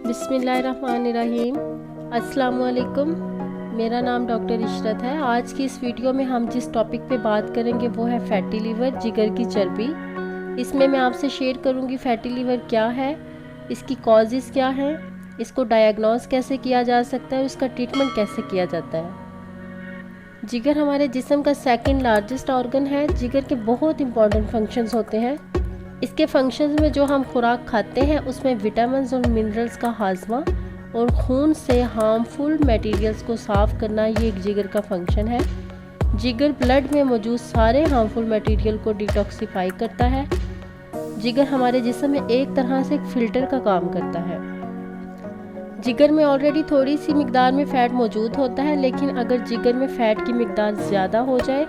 बिस्मिल्लाहिर्रहमानिर्रहीम। अस्सलाम वालेकुम। मेरा नाम डॉक्टर इशरत है। आज की इस वीडियो में हम जिस टॉपिक पे बात करेंगे वो है फैटी लीवर, जिगर की चर्बी। इसमें मैं आपसे शेयर करूंगी फैटी लीवर क्या है, इसकी कॉजेज़ क्या हैं, इसको डायग्नोस कैसे किया जा सकता है, उसका ट्रीटमेंट कैसे किया जाता है। जिगर हमारे जिस्म का सेकंड लार्जेस्ट ऑर्गन है। जिगर के बहुत इंपॉर्टेंट फंक्शंस होते हैं। इसके फंक्शंस में जो हम खुराक खाते हैं उसमें विटामिन्स और मिनरल्स का हाजमा और खून से हार्मफुल मटेरियल्स को साफ़ करना, ये एक जिगर का फंक्शन है। जिगर ब्लड में मौजूद सारे हार्मफुल मटेरियल को डिटॉक्सिफाई करता है। जिगर हमारे जिस्म में एक तरह से एक फ़िल्टर का काम करता है। जिगर में ऑलरेडी थोड़ी सी मिकदार में फ़ैट मौजूद होता है, लेकिन अगर जिगर में फ़ैट की मिकदार ज़्यादा हो जाए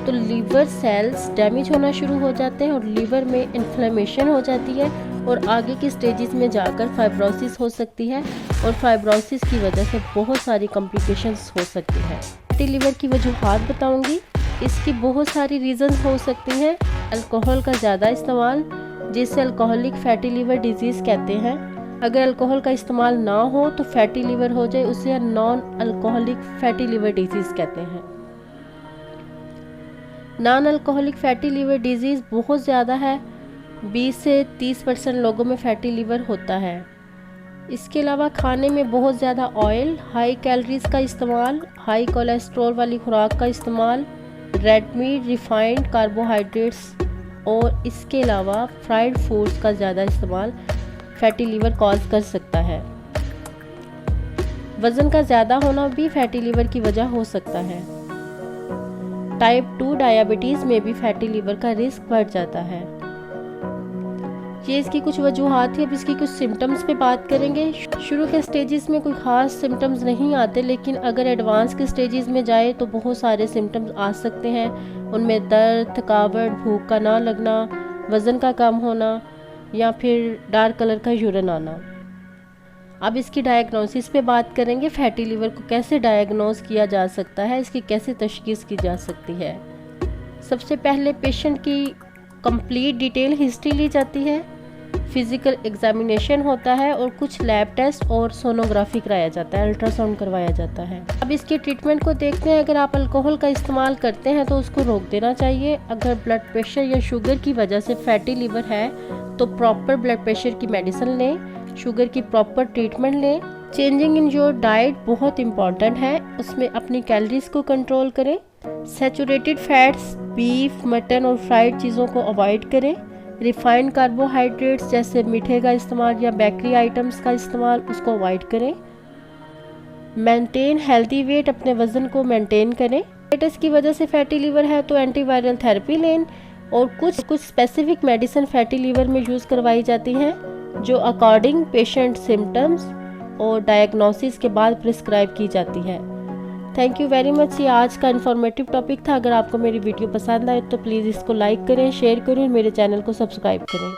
तो लीवर सेल्स डैमेज होना शुरू हो जाते हैं और लीवर में इन्फ्लेमेशन हो जाती है और आगे की स्टेजेस में जाकर फाइब्रोसिस हो सकती है और फाइब्रोसिस की वजह से बहुत सारी कॉम्प्लिकेशंस हो सकती है। फैटी लीवर की वजूहात बताऊंगी। इसकी बहुत सारी रीज़न्स हो सकती हैं। अल्कोहल का ज़्यादा इस्तेमाल, जिसे अल्कोहलिक फैटी लीवर डिजीज़ कहते हैं। अगर अल्कोहल का इस्तेमाल ना हो तो फैटी लीवर हो जाए, उसे non alcoholic fatty liver disease कहते हैं। Non alcoholic fatty liver disease बहुत ज़्यादा है, 20 से 30% लोगों में फैटी लीवर होता है। इसके अलावा खाने में बहुत ज़्यादा ऑयल, हाई कैलोरीज का इस्तेमाल, हाई कोलेस्ट्रॉल वाली खुराक का इस्तेमाल, रेड मीट, रिफाइंड कार्बोहाइड्रेट्स और इसके अलावा फ्राइड फूड्स का ज़्यादा इस्तेमाल फैटी लीवर कॉज कर सकता है। वज़न का ज़्यादा होना भी फैटी लीवर की वजह हो सकता है। टाइप 2 डायबिटीज़ में भी फैटी लीवर का रिस्क बढ़ जाता है। ये इसकी कुछ वजूहात है। अब इसकी कुछ सिम्टम्स पे बात करेंगे। शुरू के स्टेजेस में कोई ख़ास सिम्टम्स नहीं आते, लेकिन अगर एडवांस के स्टेजेस में जाए तो बहुत सारे सिम्टम्स आ सकते हैं। उनमें दर्द, थकावट, भूख का ना लगना, वज़न का कम होना या फिर डार्क कलर का यूरिन आना। अब इसकी डायग्नोसिस पे बात करेंगे। फैटी लीवर को कैसे डायग्नोस किया जा सकता है, इसकी कैसे तशखीस की जा सकती है। सबसे पहले पेशेंट की कंप्लीट डिटेल हिस्ट्री ली जाती है, फिज़िकल एग्जामिनेशन होता है और कुछ लैब टेस्ट और सोनोग्राफी कराया जाता है, अल्ट्रासाउंड करवाया जाता है। अब इसके ट्रीटमेंट को देखते हैं। अगर आप अल्कोहल का इस्तेमाल करते हैं तो उसको रोक देना चाहिए। अगर ब्लड प्रेशर या शुगर की वजह से फैटी लीवर है तो प्रॉपर ब्लड प्रेशर की मेडिसिन लें, शुगर की प्रॉपर ट्रीटमेंट लें। चेंजिंग इन योर डाइट बहुत इंपॉर्टेंट है, उसमें अपनी कैलोरीज को कंट्रोल करें। सैचुरेटेड फैट्स, बीफ, मटन और फ्राइड चीज़ों को अवॉइड करें। रिफाइंड कार्बोहाइड्रेट्स जैसे मीठे का इस्तेमाल या बेकरी आइटम्स का इस्तेमाल, उसको अवॉइड करें। मेंटेन हेल्दी वेट, अपने वज़न को मेंटेन करें। डायबिटीज़ की वजह से फैटी लीवर है तो एंटीवायरल थेरेपी लें और कुछ स्पेसिफिक मेडिसिन फैटी लीवर में यूज़ करवाई जाती हैं जो अकॉर्डिंग पेशेंट सिम्टम्स और डायग्नोसिस के बाद प्रिस्क्राइब की जाती है। Thank you very much. ये आज का इन्फॉर्मेटिव टॉपिक था। अगर आपको मेरी वीडियो पसंद आए तो प्लीज़ इसको लाइक करें, शेयर करें और मेरे चैनल को सब्सक्राइब करें।